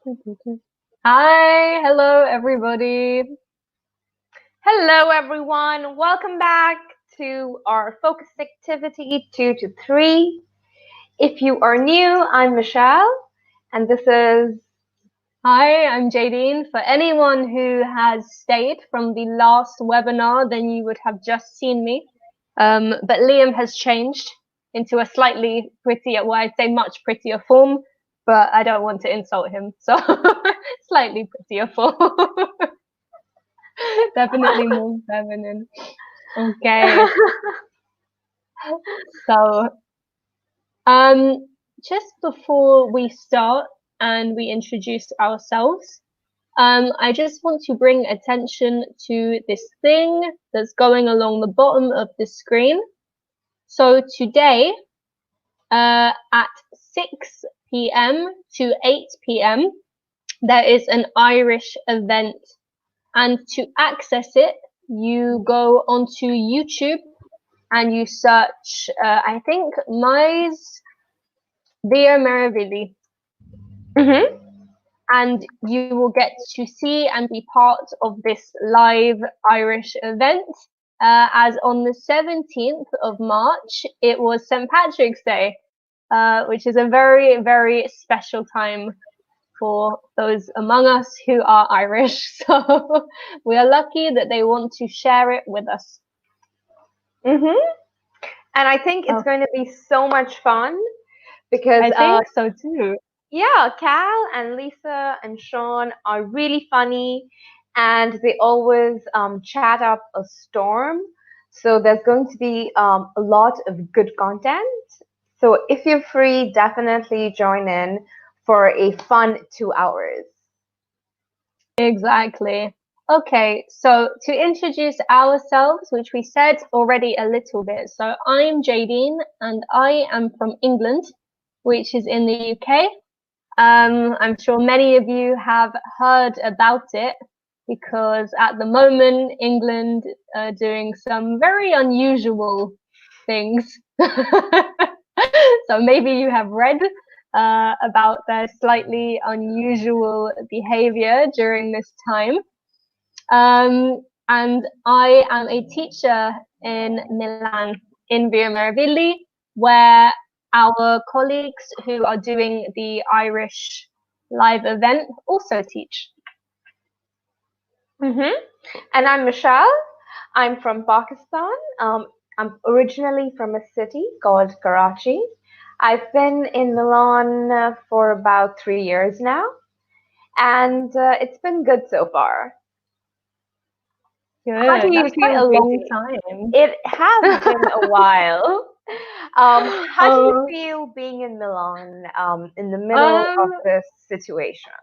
Hi, hello everybody. Hello, everyone. Welcome back to our focus activity 2 to 3. If you are new, I'm Michelle, and this is. Hi, I'm Jadine. For anyone who has stayed from the last webinar, then you would have just seen me. But Liam has changed into a slightly prettier, well, I'd say much prettier form, but I don't want to insult him, so slightly prettier form. Definitely more feminine. Okay, so Um, just before we start and we introduce ourselves, I just want to bring attention to this thing that's going along the bottom of the screen. So today, at 6 p.m. to 8 p.m., there is an Irish event. And to access it, you go onto YouTube and you search, I think, Mise Via Meravilli. Mhm. And you will get to see and be part of this live Irish event. As on the 17th of March, it was St. Patrick's Day, which is a very, very special time for those among us who are Irish. So we are lucky that they want to share it with us. Mhm. And I think it's Oh, going to be so much fun because, I think so too. yeah, Cal and Lisa and Sean are really funny, and they always chat up a storm. So there's going to be a lot of good content. So if you're free, definitely join in for a fun 2 hours. Exactly. Okay, so to introduce ourselves, which we said already a little bit. So I'm Jadine and I am from England, which is in the UK. I'm sure many of you have heard about it because at the moment England are doing some very unusual things. So maybe you have read about their slightly unusual behavior during this time. And I am a teacher in Milan, in Via Meravilli, where our colleagues who are doing the Irish live event also teach. hmm And I'm Michelle. I'm from Pakistan. I'm originally from a city called Karachi. I've been in Milan for about 3 years now, and it's been good so far. How do Good. you That's quite feel, a long Katie? time. It has been a while. How do you Oh, feel being in Milan, in the middle um, of this situation?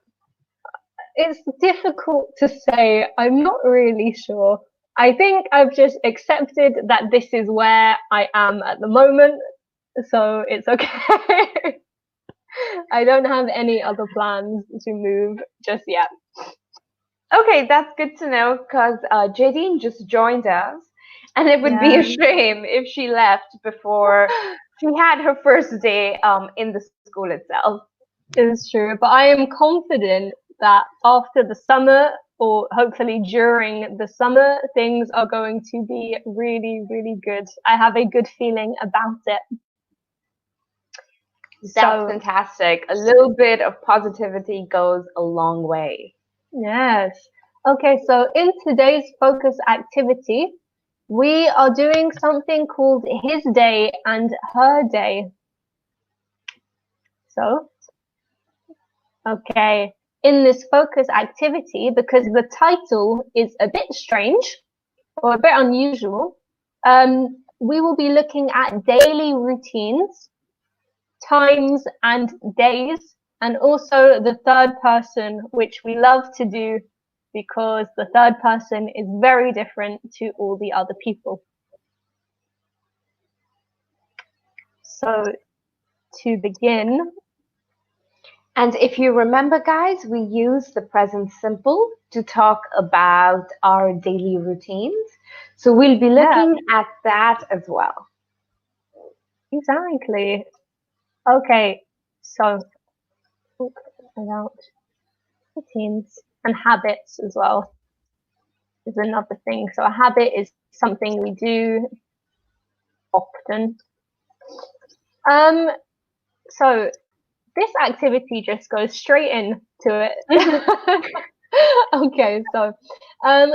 it's difficult to say. I'm not really sure. I think I've just accepted that this is where I am at the moment, so it's okay. I don't have any other plans to move just yet. Okay, that's good to know because Jadine just joined us, and it would be a Yeah, shame if she left before she had her first day in the school itself. it's true. But I am confident that after the summer, or hopefully during the summer, things are going to be really, really good. I have a good feeling about it. That's So, fantastic. A little bit of positivity goes a long way. yes. Okay, so in today's focus activity, we are doing something called His Day and Her Day. So, okay, in this focus activity, because the title is a bit strange or a bit unusual, we will be looking at daily routines, times, and days, and also the third person, which we love to do because the third person is very different to all the other people. So, to begin, And if you remember, guys, we use the present simple to talk about our daily routines. So we'll be yeah, looking at that as well. exactly. Okay, so talk about. Routines and habits as well is another thing. So a habit is something we do often. So this activity just goes straight into it. Okay, so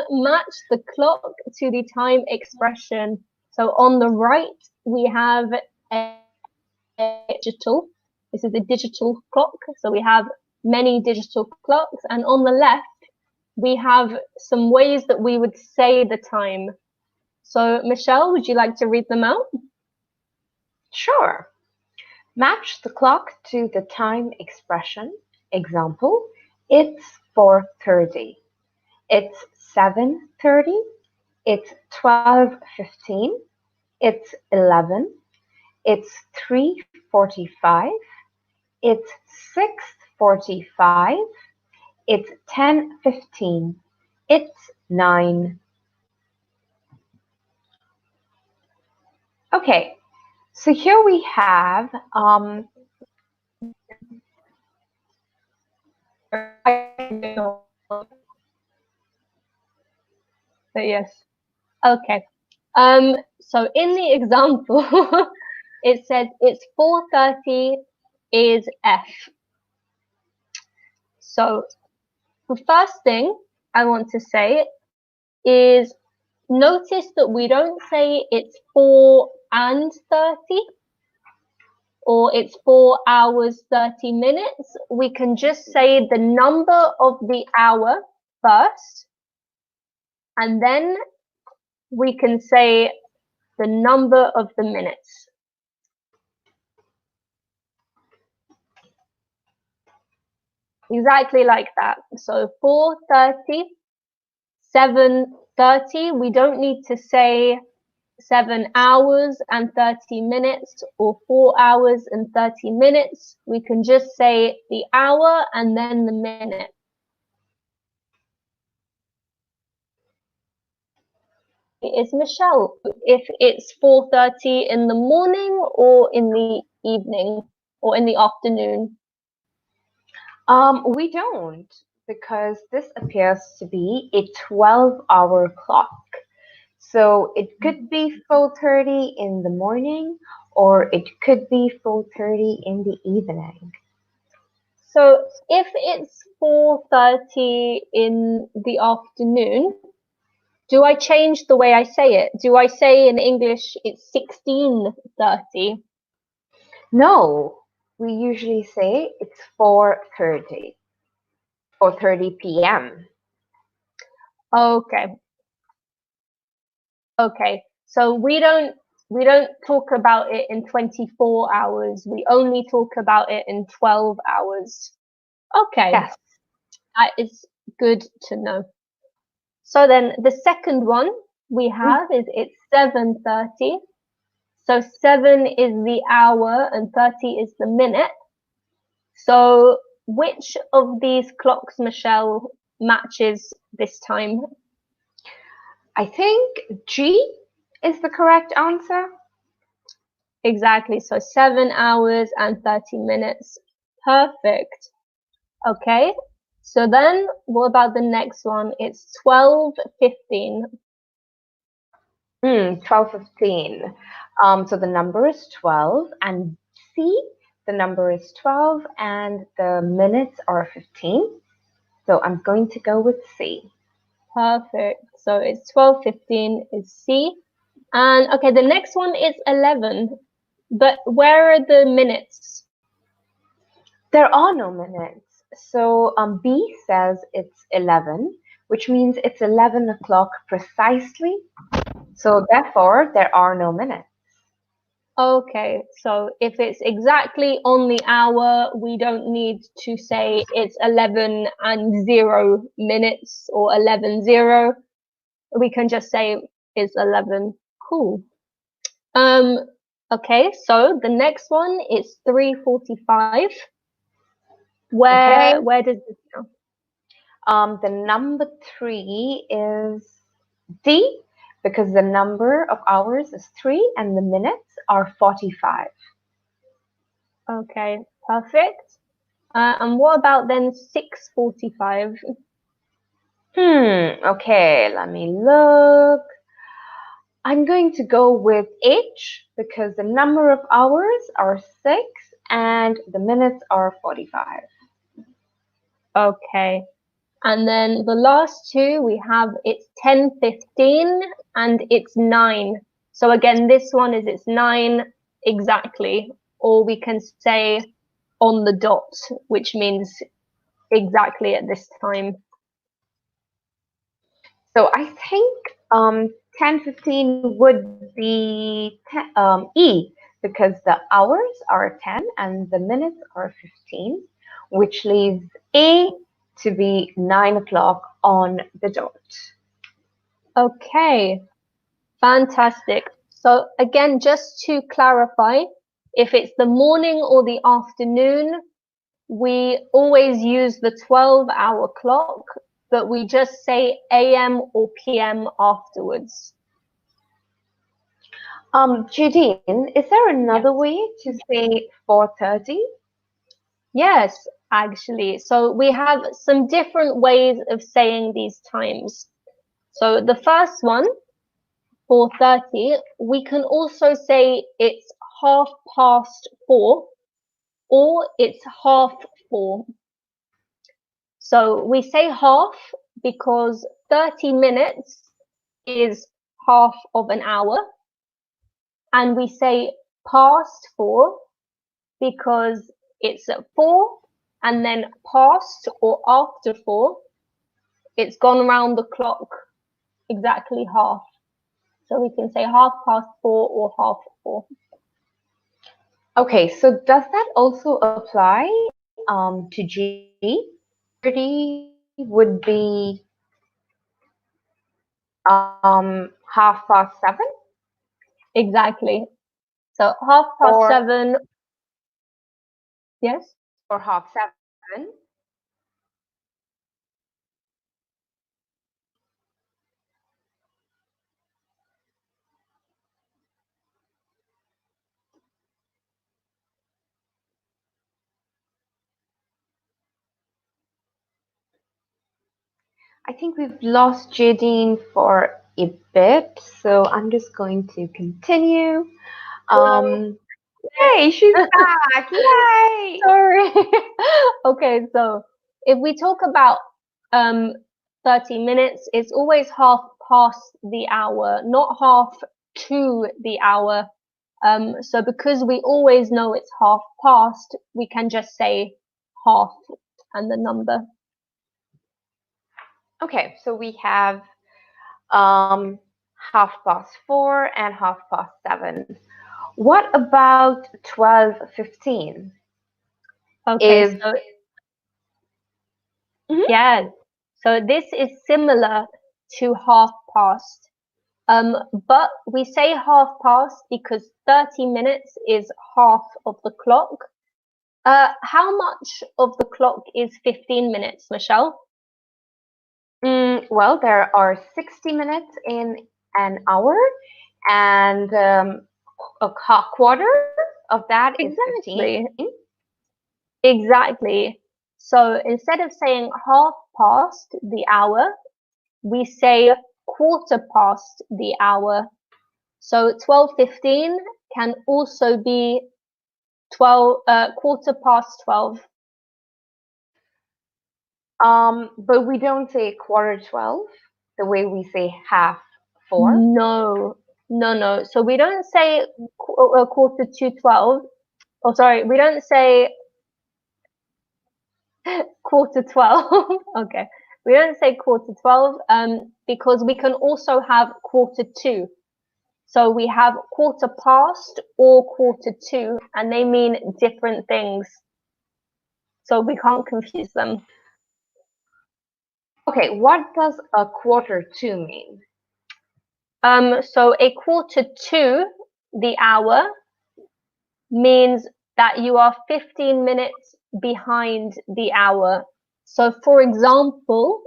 match the clock to the time expression. So on the right, we have a digital. This is a digital clock. So we have many digital clocks. And on the left, we have some ways that we would say the time. So Michelle, would you like to read them out? Sure. Match the clock to the time expression. Example, it's 4:30. It's 7:30. It's 12:15. It's 11. It's 3:45. It's 6:45. It's 10:15. It's 9. Okay, so here we have Yes. Okay. So in the example, it said it's 4:30 is F. So the first thing I want to say is notice that we don't say it's 4 and 30 or it's 4 hours 30 minutes. We can just say the number of the hour first, and then we can say the number of the minutes. Exactly like that. So 4:30, 7:30, we don't need to say 7 hours and 30 minutes or 4 hours and 30 minutes. We can just say the hour and then the minute. Is Michelle, if it's 4:30 in the morning or in the evening or in the afternoon? We don't, because this appears to be a 12-hour clock. So it could be 4:30 in the morning, or it could be 4:30 in the evening. So if it's 4:30 in the afternoon, do I change the way I say it? Do I say in English it's 16:30? No, we usually say it's 4:30, 4:30 p.m. Okay. Okay. So we don't talk about it in 24 hours. We only talk about it in 12 hours. Okay. Yes. That is good to know. So then the second one we have is it's 7:30. So 7 is the hour and 30 is the minute. So which of these clocks, Michelle, matches this time? I think G is the correct answer. Exactly. So 7 hours and 30 minutes. Perfect. Okay. So then what about the next one? It's 12:15. 12:15. So the number is 12, and C, the number is 12, and the minutes are 15. So I'm going to go with C. Perfect. So it's 12:15 is C. And okay, the next one is 11. But where are the minutes? There are no minutes. So B says it's 11, which means it's 11 o'clock precisely. So therefore, there are no minutes. Okay, so if it's exactly on the hour, we don't need to say it's 11 and 0 minutes or 11:0. We can just say it's 11. Cool. Okay, so the next one is 3:45. Okay. Where does this go? The number 3 is D, because the number of hours is 3 and the minutes are 45. Okay, perfect. And what about then 6:45? Okay, let me look. I'm going to go with H because the number of hours are 6 and the minutes are 45. Okay. And then the last two we have it's 10:15 and it's 9. So again, this one is it's 9 exactly, or we can say on the dot, which means exactly at this time. So I think 10:15 would be E because the hours are 10 and the minutes are 15, which leaves A to be 9 o'clock on the dot. Okay, fantastic. So again, just to clarify, if it's the morning or the afternoon, we always use the 12-hour clock, but we just say AM or PM afterwards. Judine, is there another Yes. way to say 4:30? Yes, actually. So we have some different ways of saying these times. So the first one, 4:30, we can also say it's 4:30 or it's 4:30. So we say half because 30 minutes is half of an hour. And we say past 4 because it's at 4 and then past or after 4, it's gone round the clock exactly half. So we can say 4:30 or 4:30. Okay, so does that also apply to G? 30 would be 7:30 Exactly. So or 7:30. Yes. or 7:30. I think we've lost Jadine for a bit, so I'm just going to continue. Hello. Yay, she's back! Yay! Sorry. Okay, so if we talk about 30 minutes, it's always half past the hour, not half to the hour. So because we always know it's half past, we can just say half and the number. Okay, so we have 4:30 and 7:30. What about 12:15? Okay, Is so Mhm. yeah, so this is similar to half past. But we say half past because 30 minutes is half of the clock. How much of the clock is 15 minutes, Michelle? Well, there are 60 minutes in an hour, and a quarter of that is 15. Exactly. Exactly. So instead of saying half past the hour, we say quarter past the hour. So 12:15 can also be quarter past 12. But we don't say 12:15 the way we say 4:30. No, no, no. So we don't say quarter to 12. Oh, sorry, we don't say quarter 12. Okay. We don't say quarter 12 because we can also have quarter to. So we have quarter past or quarter to, and they mean different things. So we can't confuse them. Okay, what does a quarter to mean? So a quarter to the hour means that you are 15 minutes behind the hour. So for example,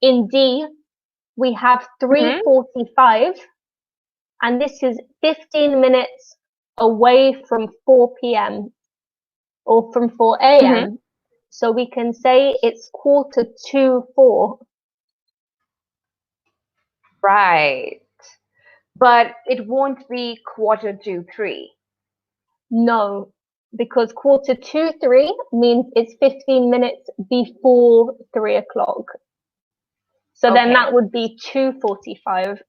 in D, we have Mhm. 3:45, and this is 15 minutes away from 4 p.m. or from 4 Mhm. a.m. So we can say it's 4:45. Right. But it won't be 2:45. No, because 2:45 means it's 15 minutes before 3 o'clock. So then Okay. that would be 2:45.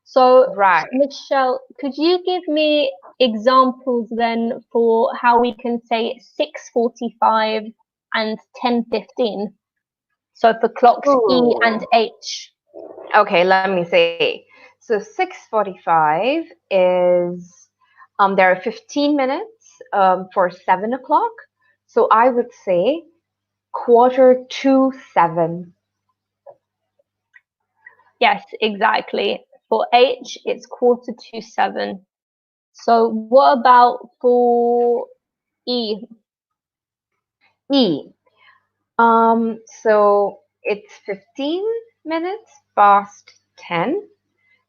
So, Right. Michelle, could you give me examples then for how we can say 6:45 and 10:15? So for clocks E and Ooh. H. Okay, let me see. So 6:45 is there are 15 minutes for 7 o'clock. So I would say 6:45. Yes, exactly. For H, it's 6:45. So what about for E? E. So it's 15 minutes past 10.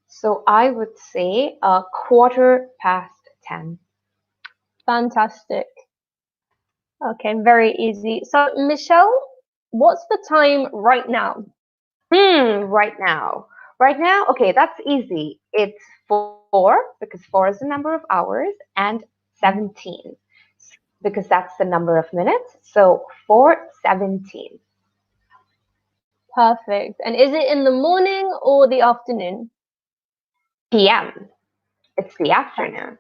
So I would say 10:15. Fantastic. Okay, very easy. So Michelle, what's the time right now? Right now. Right now, okay, that's easy. It's 4 because 4 is the number of hours and 17 because that's the number of minutes. So 4:17 Perfect. And is it in the morning or the afternoon? p.m. It's the afternoon.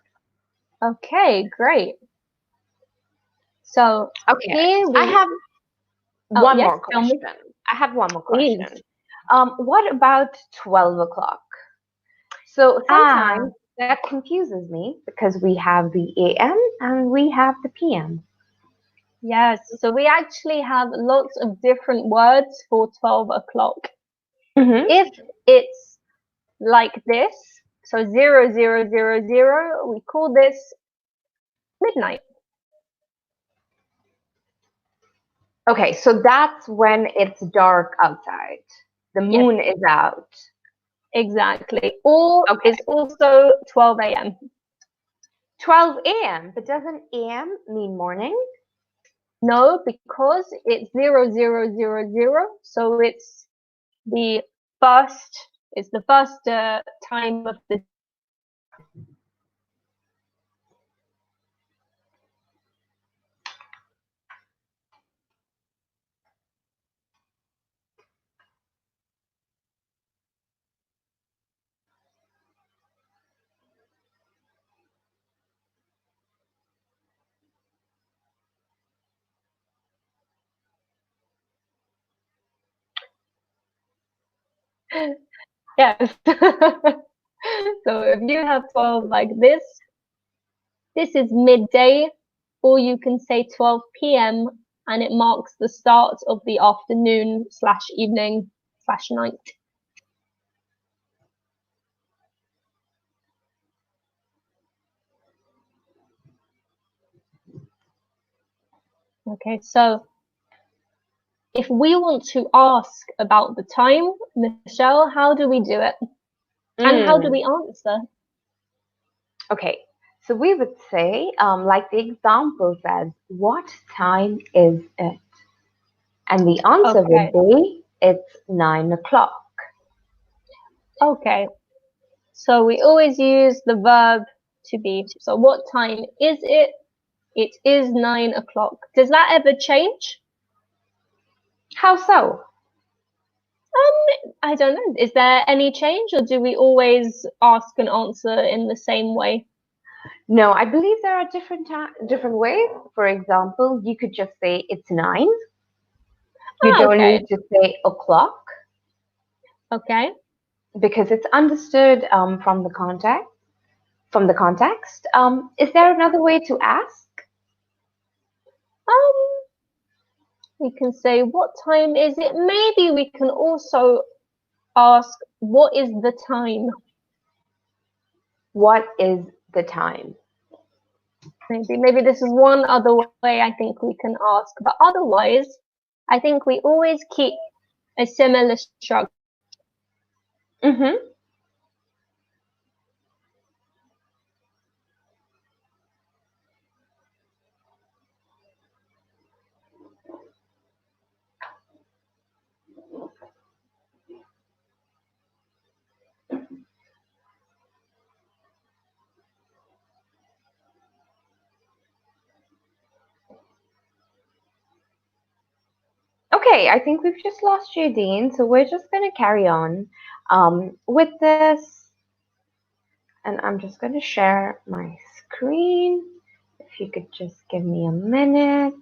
Okay, great. So Okay, here I we, have oh one yes, more tell me, question. I have one more question. please. What about 12 o'clock? So Ah, sometimes that confuses me because we have the AM and we have the PM. yes. So we actually have lots of different words for 12 o'clock. Mm-hmm. If it's like this, so 0000, we call this midnight. Okay, so that's when it's dark outside. The Yes, moon is out. exactly. Or Okay, is also 12 a.m. 12 a.m. But doesn't AM mean morning? No, because it's 0000, so the first, it's the first time of the. Yes. So if you have 12 like this is midday, or you can say 12 p.m. and it marks the start of the afternoon slash evening slash night. Okay, so if we want to ask about the time, Michelle, how do we do it? And how do Mm, we answer? okay, so we would say, like the example says, what time is it? And the answer would Okay, be, it's 9 o'clock. okay. So we always use the verb to be. So what time is it? It is 9 o'clock. Does that ever change? How so? I don't know. Is there any change, or do we always ask and answer in the same way? No, I believe there are different ways. For example, you could just say it's 9. You Ah, don't okay. need to say o'clock Okay. because it's understood from the context. Is there another way to ask? Um, we can say, what time is it? Maybe we can also ask, what is the time? What is the time? Maybe this is one other way I think we can ask, but otherwise, I think we always keep a similar structure. Mm-hmm. Okay, I think we've just lost Jadine, so we're just going to carry on with this. And I'm just going to share my screen. If you could just give me a minute.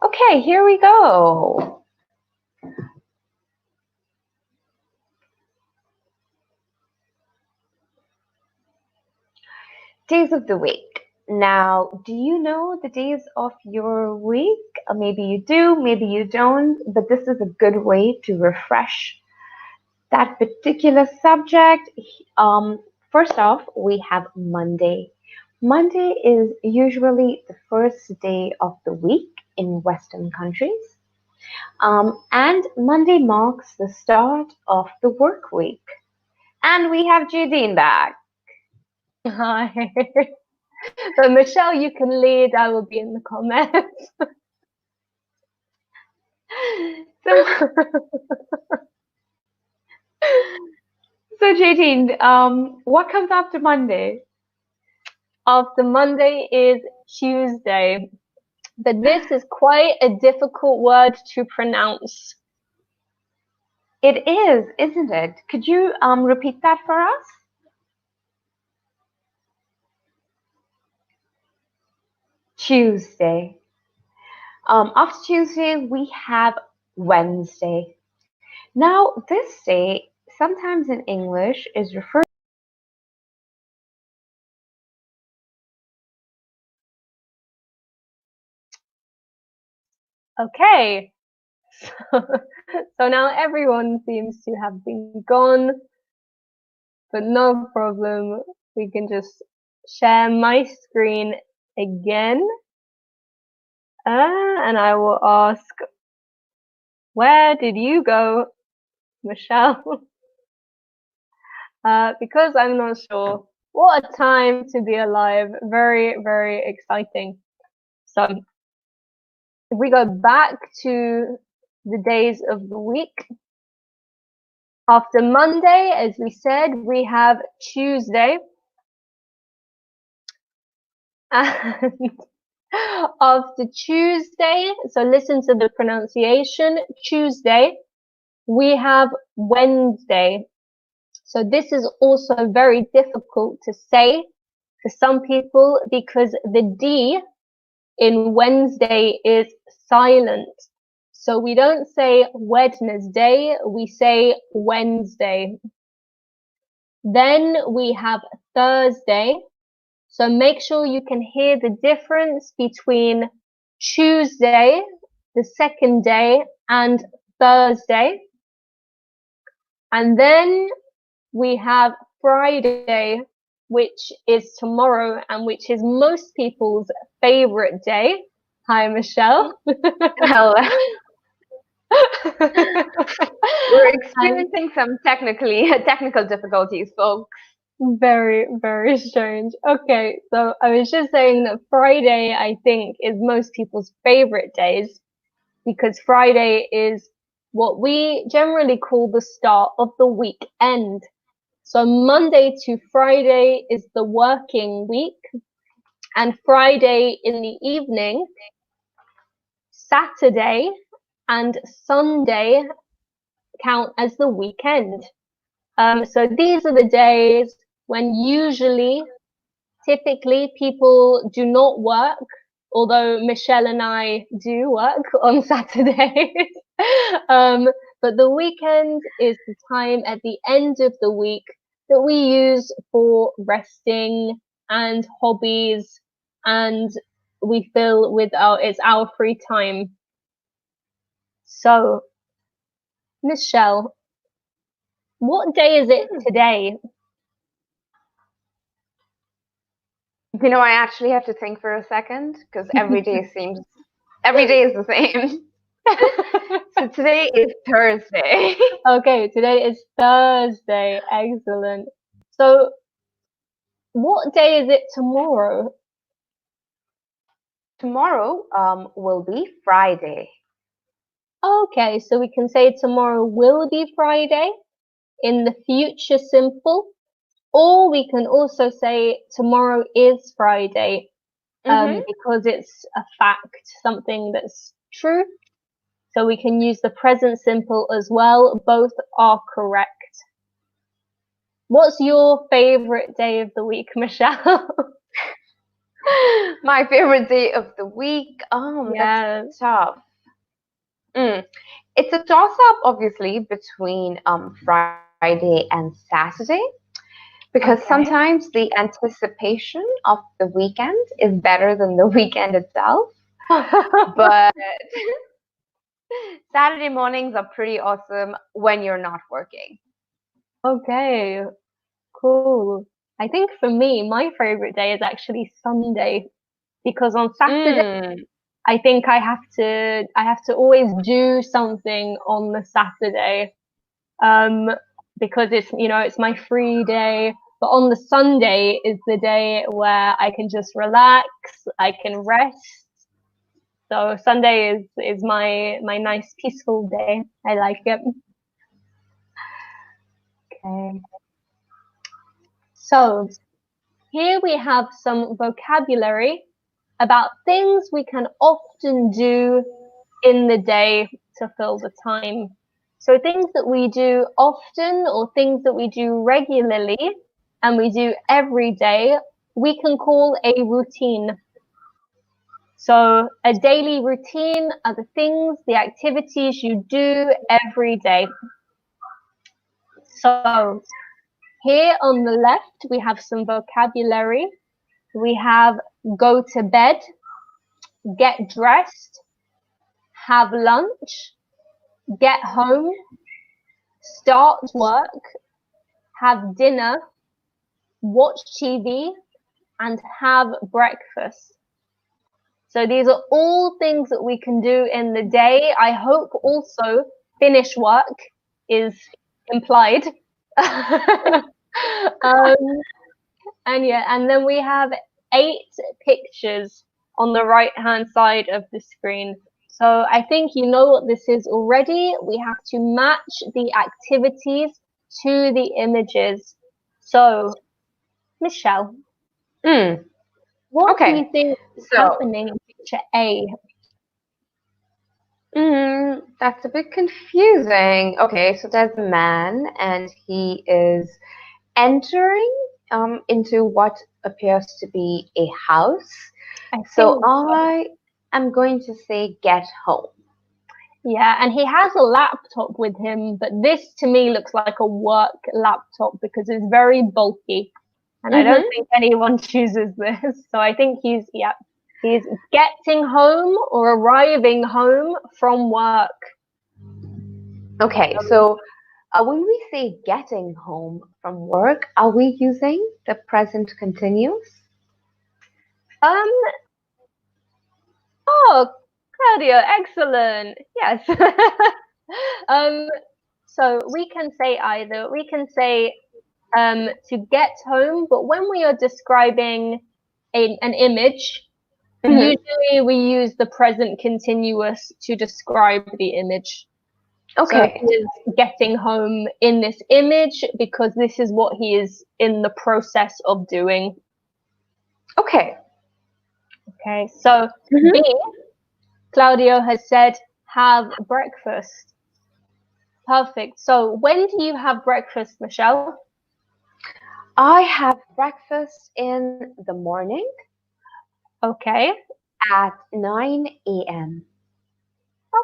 Okay, here we go. Days of the week. Now, do you know the days of your week? Maybe you do, maybe you don't, but this is a good way to refresh that particular subject. First off, we have Monday. Monday is usually the first day of the week in Western countries. And Monday marks the start of the work week. And we have Jadine back. Hi. So Michelle, you can lead. I will be in the comments. So Jadine, what comes after Monday? After Monday is Tuesday. But this is quite a difficult word to pronounce. It is, isn't it? Could you repeat that for us? Tuesday. After Tuesday, we have Wednesday. Now, this day, sometimes in English, is referred. Okay. So now everyone seems to have been gone, but no problem. We can just share my screen again. And I will ask, where did you go, Michelle? Because I'm not sure. What a time to be alive. Very, very exciting. So if we go back to the days of the week, after Monday, as we said, we have Tuesday. And after Tuesday, so listen to the pronunciation, Tuesday, we have Wednesday. So this is also very difficult to say for some people because the D in Wednesday is silent. So we don't say Wednesday, we say Wednesday. Then we have Thursday. So make sure you can hear the difference between Tuesday, the second day, and Thursday. And then we have Friday, which is tomorrow and which is most people's favorite day. Hi, Michelle. Hello. We're experiencing some technical difficulties, folks. Very, very strange. Okay, so I was just saying that Friday, I think, is most people's favorite days because Friday is what we generally call the start of the weekend. So Monday to Friday is the working week, and Friday in the evening, Saturday and Sunday count as the weekend. So these are the days when typically people do not work, although Michelle and I do work on Saturdays. But the weekend is the time at the end of the week that we use for resting and hobbies, and we feel it's our free time. So, Michelle, what day is it today? You know, I actually have to think for a second because every day is the same. So today is Thursday. Okay, today is Thursday. Excellent. So, what day is it tomorrow? Tomorrow will be Friday. Okay, so we can say tomorrow will be Friday, in the future simple, or we can also say tomorrow is Friday, Mm-hmm. because it's a fact, something that's true. So we can use the present simple as well. Both are correct. What's your favorite day of the week, Michelle? My favorite day of the week. That's Yeah. tough. Mm. It's a toss-up, obviously, between Friday and Saturday, because Okay. sometimes the anticipation of the weekend is better than the weekend itself. But Saturday mornings are pretty awesome when you're not working. Okay, cool. I think for me, my favorite day is actually Sunday because on Saturday, Mm. I think I have to always do something on the Saturday. Um, because it's my free day. But on the Sunday is the day where I can just relax, I can rest. So Sunday is my nice peaceful day. I like it. Okay. So here we have some vocabulary about things we can often do in the day to fill the time. So things that we do often or things that we do regularly and we do every day, we can call a routine. So a daily routine are the things, the activities you do every day. So here on the left, we have some vocabulary. We have go to bed, get dressed, have lunch, get home, start work, have dinner, watch TV, and have breakfast. So these are all things that we can do in the day. I hope also finish work is implied. um, and yeah, and then we have 8 pictures on the right hand side of the screen. So I think you know what this is already. We have to match the activities to the images. So, Michelle, Mm. what do you Okay, think is so happening in picture A? that's a bit confusing. Okay, so there's a man and he is entering into what appears to be a house. I So think so. I am going to say get home. Yeah, and he has a laptop with him, but this to me looks like a work laptop because it's very bulky. And I don't Mm-hmm. think anyone chooses this. So I think he's getting home or arriving home from work. Okay, so when we say getting home from work, are we using the present continuous? Um, oh, Claudia, excellent. Yes. um, so we can say either. We can say to get home, but when we are describing an image, Mm-hmm. usually we use the present continuous to describe the image. So Okay, he is getting home in this image because this is what he is in the process of doing. okay. Okay, so B, Mm-hmm. Claudio has said, have breakfast. Perfect. So when do you have breakfast, Michelle? I have breakfast in the morning Okay. at 9 a.m.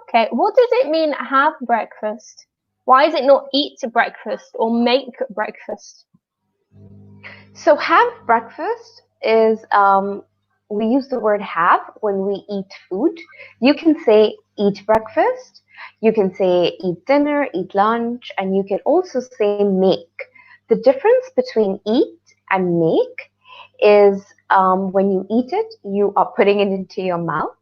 Okay. What does it mean, have breakfast? Why is it not eat breakfast or make breakfast? So have breakfast is we use the word have when we eat food. You can say eat breakfast, you can say eat dinner, eat lunch, and you can also say make. The difference between eat and make is when you eat it, you are putting it into your mouth,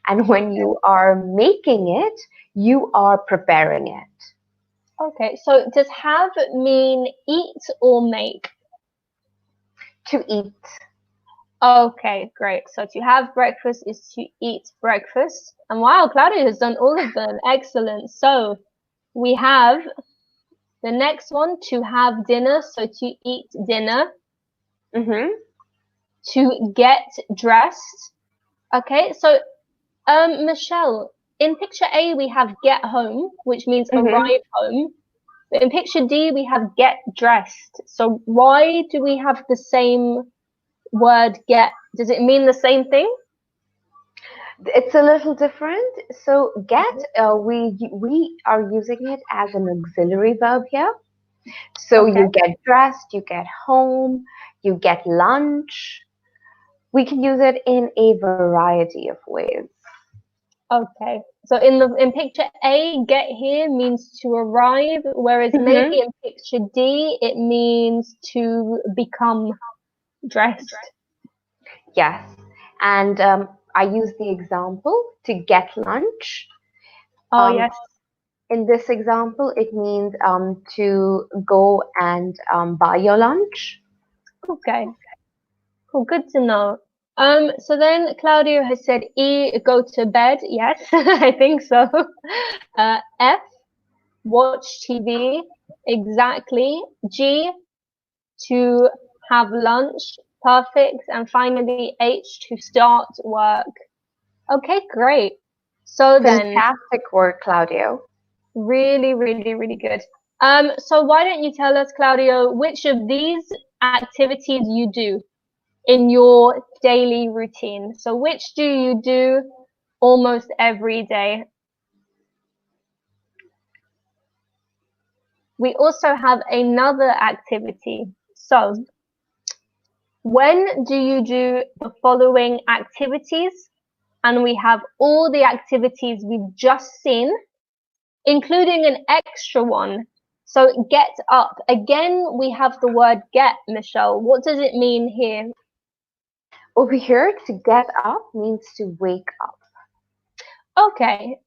and when you are making it, you are preparing it. Okay. So does have mean eat or make? To eat. Okay, great. So to have breakfast is to eat breakfast. And wow, Claudia has done all of them. Excellent. So we have the next one, to have dinner. So to eat dinner. Mm-hmm. To get dressed. Okay, so Michelle, in picture A we have get home, which means Mm-hmm. arrive home. But in picture D we have get dressed. So why do we have the same word get? Does it mean the same thing? It's a little different. So get, we are using it as an auxiliary verb here. So Okay. you get dressed, you get home, you get lunch. We can use it in a variety of ways. Okay. So in picture A, get here means to arrive, whereas maybe Mm-hmm. in picture D it means to become dressed. Yes. And I use the example to get lunch. Oh Um, yes. in this example, it means to go and buy your lunch. Okay. Cool. Good to know. So then Claudio has said E, go to bed. Yes, I think so. F, watch TV. Exactly. G, to have lunch. Perfect. And finally H, to start work. Okay, great. So then, Fantastic work, Claudio. really, really, really good. So why don't you tell us, Claudio, which of these activities you do in your daily routine? So which do you do almost every day? We also have another activity. So when do you do the following activities? And we have all the activities we've just seen, including an extra one. So get up. Again, we have the word get, Michelle. What does it mean here? Over here, to get up means to wake up. Okay.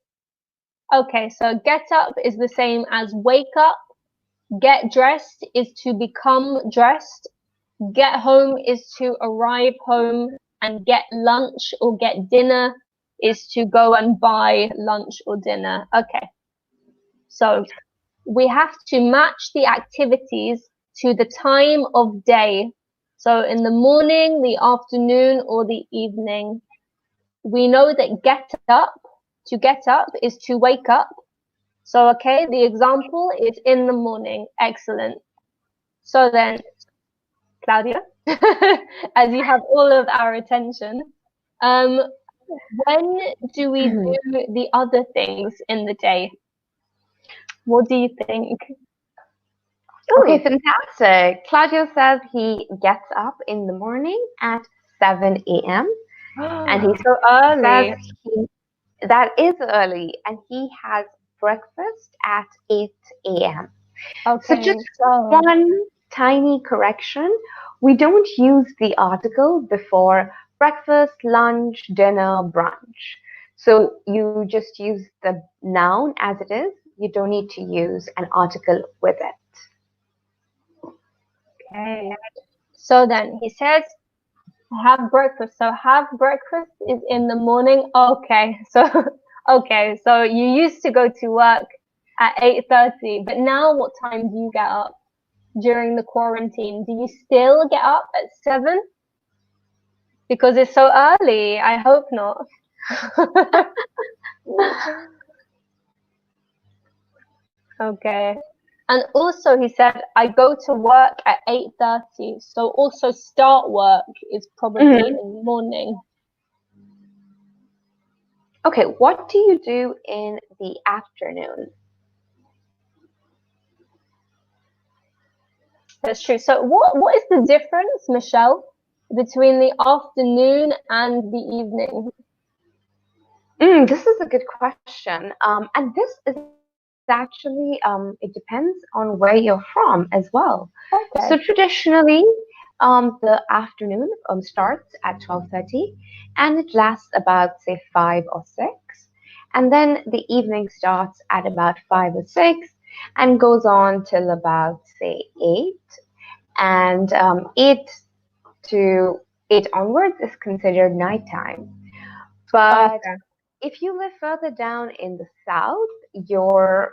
Okay, so get up is the same as wake up. Get dressed is to become dressed. Get home is to arrive home. And get lunch or get dinner is to go and buy lunch or dinner. Okay, so we have to match the activities to the time of day. So in the morning, the afternoon, or the evening. We know that to get up is to wake up. So, okay, the example is in the morning. Excellent. So then, Claudia, as you have all of our attention, um, when do we Mhm. do the other things in the day? What do you think? Okay, Oh, fantastic. Claudio says he gets up in the morning at 7 a.m. and he so says early. he, that is early and he has breakfast at 8 a.m. So Okay, just so one tiny correction. We don't use the article before breakfast, lunch, dinner, brunch. So you just use the noun as it is. You don't need to use an article with it. okay. So then he says, have breakfast. So have breakfast is in the morning. Okay. So okay. So you used to go to work at 8:30, but now what time do you get up during the quarantine? Do you still get up at 7? Because it's so early. I hope not. Okay. And also he said, I go to work at 8:30. So also start work is probably Mhm. in the morning. Okay, what do you do in the afternoon? That's true. So what is the difference, Michelle, between the afternoon and the evening? This is a good question. And this is actually, it depends on where you're from as well. So Okay. traditionally, the afternoon starts at 12:30 and it lasts about, say, 5 or 6. And then the evening starts at about 5 or 6 and goes on till about, say, 8. And 8 to 8 onwards is considered nighttime. But Okay. if you live further down in the south, you're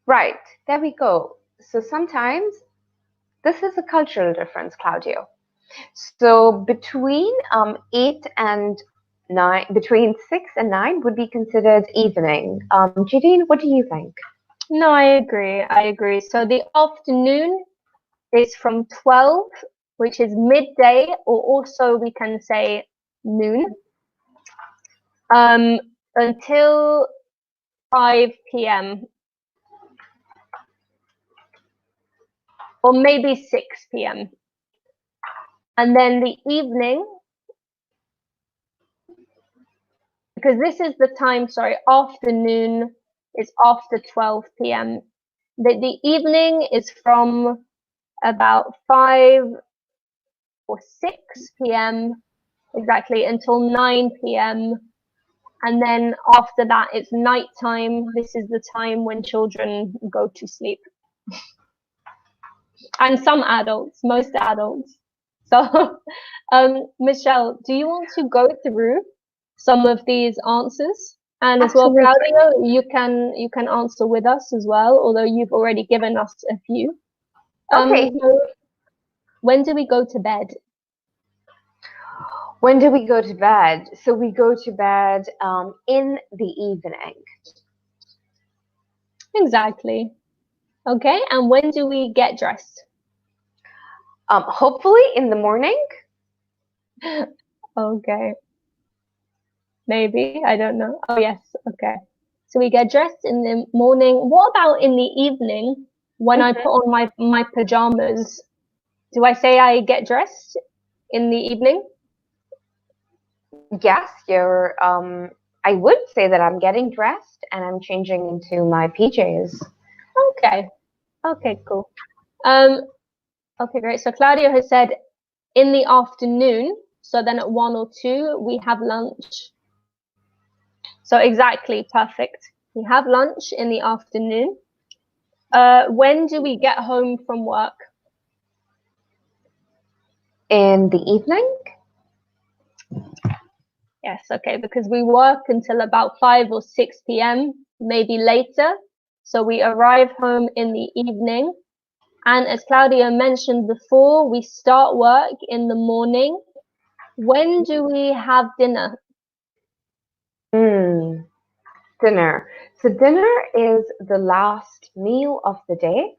right. There we go. So sometimes this is a cultural difference, Claudio. So between 8 and 9, between 6 and 9 would be considered evening. Jadine, what do you think? No, I agree. I agree. So the afternoon is from 12, which is midday, or also we can say noon, um, until 5 p.m. or maybe 6 p.m. And then the evening, because this is the time, sorry, afternoon is after 12 p.m. The evening is from about 5 or 6 p.m. exactly until 9 p.m. And then after that, it's nighttime. This is the time when children go to sleep. And some adults, most adults. So, Michelle, do you want to go through some of these answers? And as well, Absolutely. Claudio, you can answer with us as well, although you've already given us a few. Okay. So when do we go to bed? When do we go to bed? So we go to bed in the evening. Exactly. Okay, and when do we get dressed? Hopefully in the morning. Okay, maybe, I don't know. Oh, yes, okay. So we get dressed in the morning. What about in the evening when I put Mhm. on my pajamas? Do I say I get dressed in the evening? Yes, you're. I would say that I'm getting dressed and I'm changing into my PJs. Okay, okay, cool. Um, okay, great. So Claudio has said in the afternoon. So then at 1 or 2, we have lunch. So exactly, perfect. We have lunch in the afternoon. When do we get home from work? In the evening? Yes, okay, because we work until about 5 or 6 p.m., maybe later. So we arrive home in the evening. And as Claudia mentioned before, we start work in the morning. When do we have dinner? Mm, dinner. So dinner is the last meal of the day,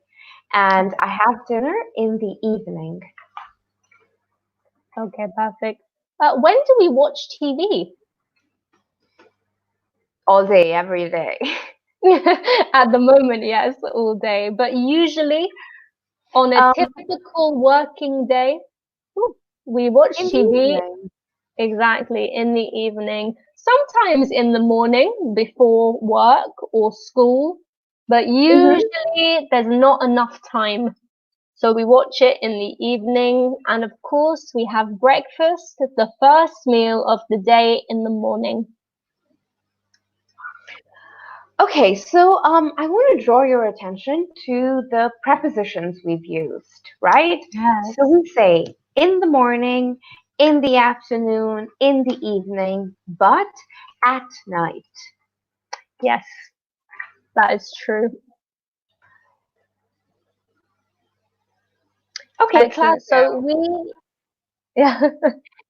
and I have dinner in the evening. Okay, perfect. When do we watch TV? All day, every day. At the moment, yes, all day. But usually on a Um, typical working day, we watch in the TV evening. exactly in the evening, sometimes in the morning before work or school, but Mhm. usually there's not enough time. So we watch it in the evening, and of course, we have breakfast, the first meal of the day in the morning. Okay, so I want to draw your attention to the prepositions we've used, right? So Yes. we say in the morning, in the afternoon, in the evening, but at night. Yes, that is true. Okay, Excellent. Claudio, So we, yeah,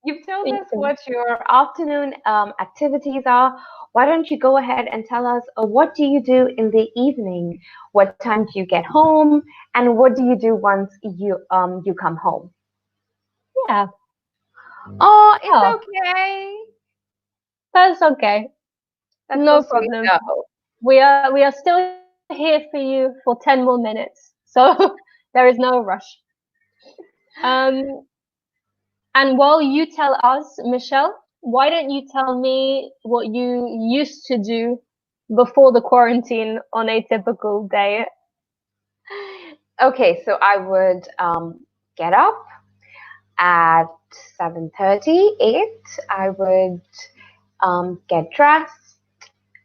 you've told you us can. what your afternoon activities are. Why don't you go ahead and tell us what do you do in the evening? What time do you get home? And what do you do once you come home? Yeah. Oh, it's Oh, okay. that's okay. That's so No sweet problem. though. We are still here for you for 10 more minutes. So there is no rush. Um, and while you tell us, Michelle, why don't you tell me what you used to do before the quarantine on a typical day? Okay, so I would get up at 7:30, 8. I would get dressed,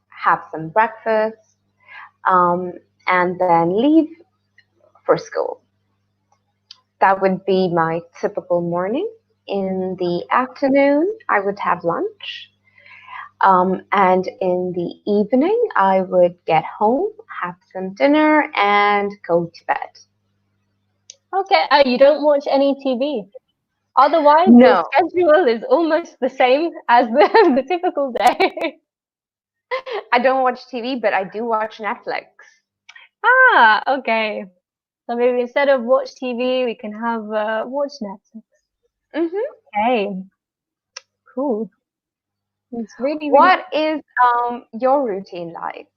have some breakfast, um, and then leave for school. That would be my typical morning. In the afternoon, I would have lunch. And in the evening, I would get home, have some dinner, and go to bed. Okay, you don't watch any TV. Otherwise, your No, schedule is almost the same as the typical day. I don't watch TV, but I do watch Netflix. Okay. So maybe instead of watch TV, we can have watch Netflix. Hmm. Okay, cool. It's really, really What is your routine like?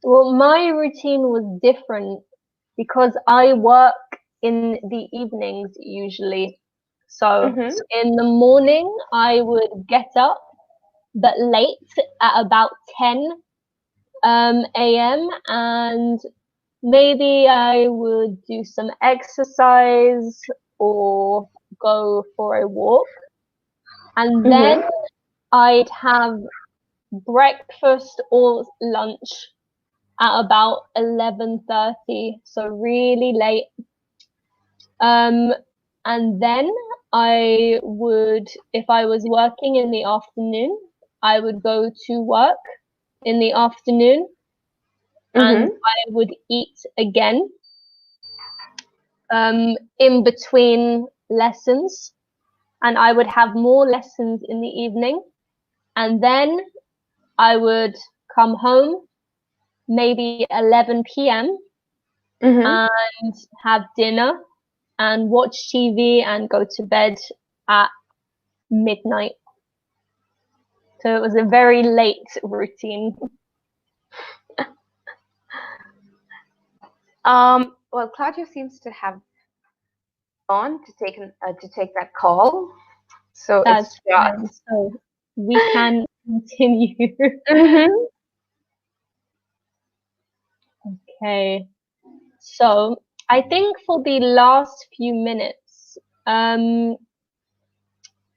well. My routine was different because I work in the evenings usually. So Hmm. in the morning, I would get up, but late at about 10 a.m. and maybe I would do some exercise or go for a walk. And then Hmm. I'd have breakfast or lunch at about 11:30, so really late. Um, and then I would, if I was working in the afternoon, I would go to work in the afternoon and Hmm. I would eat again in between lessons, and I would have more lessons in the evening, and then I would come home maybe 11 p.m. Hmm. and have dinner and watch TV and go to bed at midnight. So it was a very late routine. Well, Claudia seems to have gone to take that call, so it's That's just. fine. So we can continue. Hmm. Okay. So I think for the last few minutes,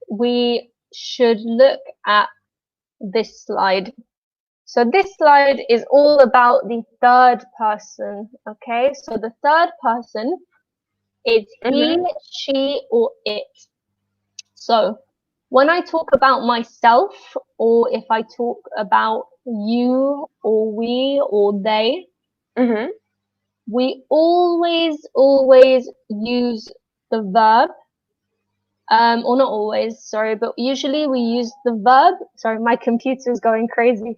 we should look at this slide. So this slide is all about the third person. Okay. So the third person is he, Hmm. she, or it. So when I talk about myself, or if I talk about you, or we, or they, Hmm. we always use the verb, or not always, sorry, but usually we use the verb. Sorry, my computer's going crazy.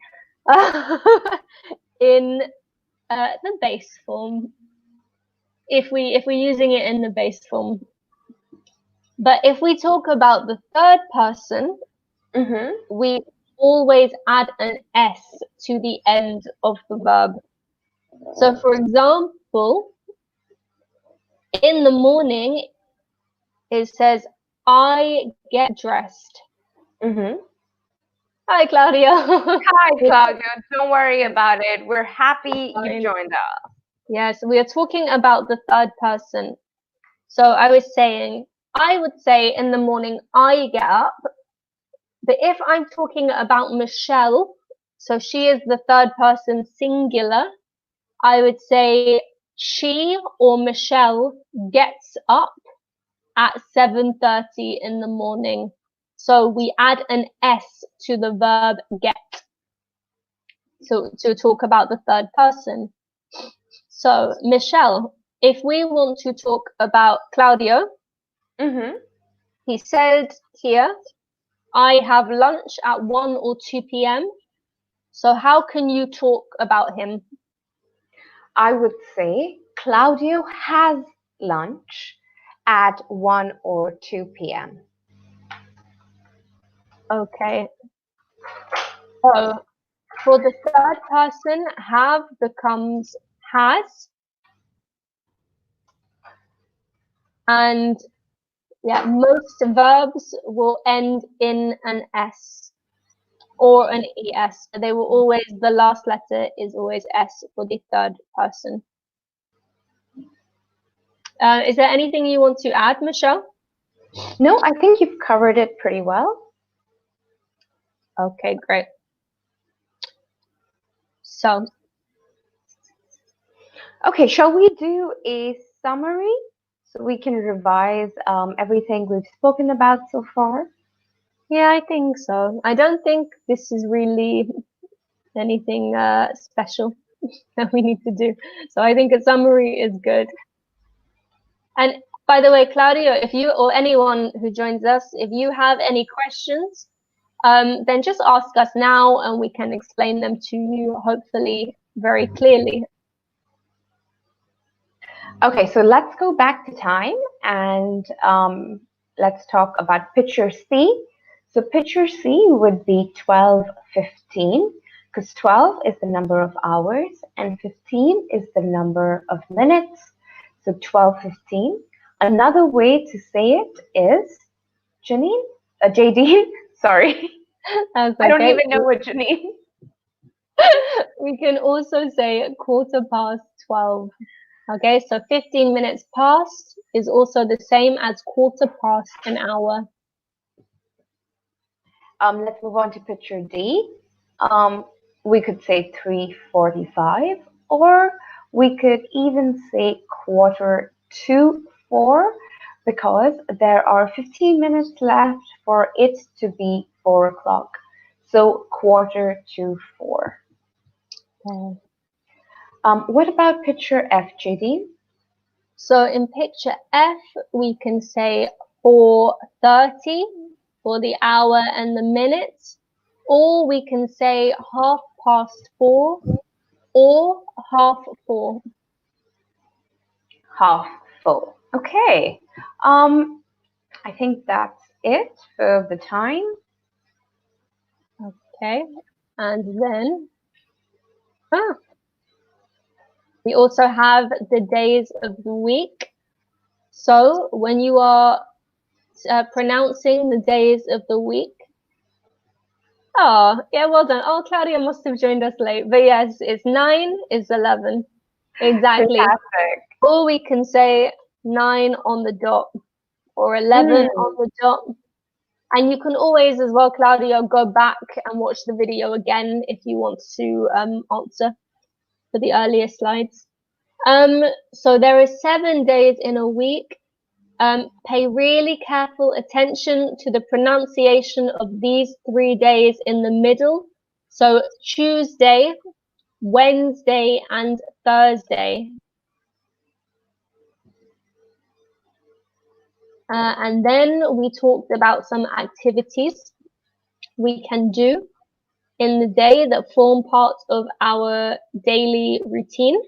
In the base form, if we're using it in the base form. But if we talk about the third person, Hmm. we always add an S to the end of the verb. So, for example, in the morning, it says, I get dressed. Hmm. Hi, Claudia. Hi, Claudia. Don't worry about it. We're happy you Fine. joined us. Yes, we are talking about the third person. So I was saying, I would say in the morning, I get up. But if I'm talking about Michelle, so she is the third person singular, I would say she or Michelle gets up at 7:30 in the morning. So we add an S to the verb get. So to talk about the third person. So Michelle, if we want to talk about Claudio, Hmm. he said here, I have lunch at 1 or 2 p.m. So how can you talk about him? I would say Claudio has lunch at 1 or 2 p.m. Okay. So for the third person, have becomes has. And yeah, most verbs will end in an S or an ES. So they will always, the last letter is always S for the third person. Is there anything you want to add, Michelle? No, I think you've covered it pretty well. Okay, great. So, Okay, shall we do a summary? so we can revise everything we've spoken about so far? Yeah, I think so. I don't think this is really anything special that we need to do. So I think a summary is good. And by the way, Claudio, if you or anyone who joins us, if you have any questions, then just ask us now and we can explain them to you, hopefully very clearly. Okay, so let's go back to time and let's talk about picture C. So picture C would be 12:15 because 12 is the number of hours and 15 is the number of minutes. So 12:15. Another way to say it is Janine, JD, sorry. That's okay. I don't even know what Janine. We can also say 12:15. Okay, so 15 minutes past is also the same as 1/4 an hour. Let's move on to picture D. We could say 3:45, or we could even say 3:45 because there are 15 minutes left for it to be 4 o'clock. So 3:45. Okay. What about picture F, JD? So in picture F, we can say 4:30 for the hour and the minutes, or we can say 4:30 or 4:30. Half full. Okay. I think that's it for the time. Okay, and then we also have the days of the week. So when you are pronouncing the days of the week, oh yeah, well done. Oh, Claudia must have joined us late, but yes, it's 9 is 11. Exactly. Fantastic. Or we can say 9 on the dot or 11 on the dot. And you can always as well, Claudia, go back and watch the video again if you want to answer for the earlier slides. So there are 7 days in a week. Pay really careful attention to the pronunciation of these 3 days in the middle. So Tuesday, Wednesday, and Thursday. And then we talked about some activities we can do in the day that form part of our daily routine.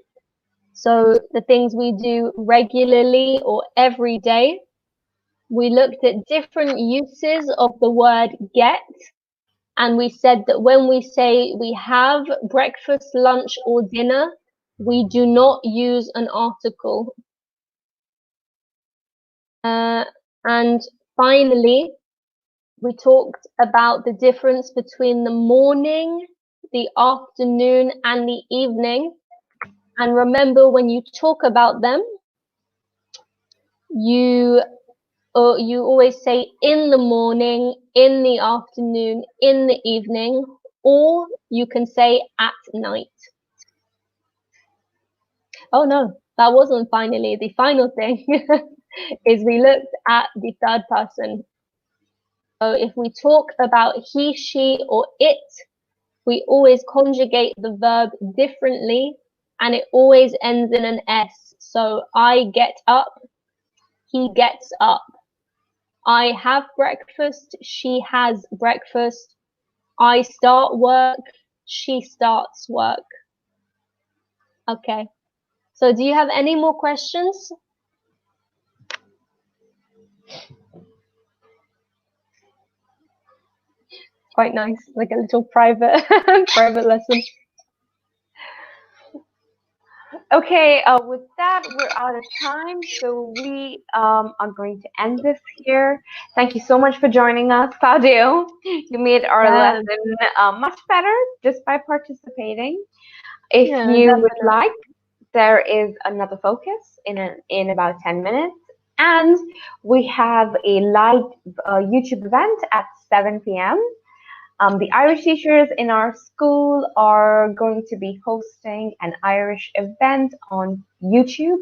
So the things we do regularly or every day. We looked at different uses of the word get. And we said that when we say we have breakfast, lunch, or dinner, we do not use an article. And finally, we talked about the difference between the morning, the afternoon, and the evening. And remember, when you talk about them, you always say in the morning, in the afternoon, in the evening, or you can say at night. Oh no, that wasn't finally. The final thing is we looked at the third person. So if we talk about he, she, or it, we always conjugate the verb differently and it always ends in an S. So I get up, he gets up. I have breakfast, she has breakfast. I start work, she starts work. Okay. So do you have any more questions? Quite nice, like a little private private lesson. Okay, with that, we're out of time, so we are going to end this here. Thank you so much for joining us, Claudio. You made our lesson much better just by participating. If you definitely would like, there is another focus in about 10 minutes, and we have a live YouTube event at 7 p.m. The Irish teachers in our school are going to be hosting an Irish event on YouTube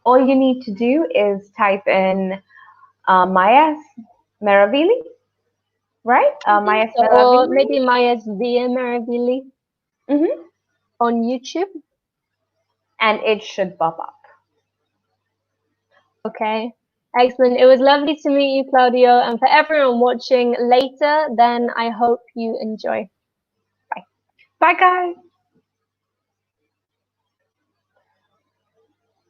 all you need to do is type in Maya's Meravili, right? I think Maya's so. Or Meravili. maybe Maya's Via Meravili Hmm. on YouTube. And it should pop up. Okay. Excellent. It was lovely to meet you, Claudio. And for everyone watching later, then I hope you enjoy. Bye. Bye, guys.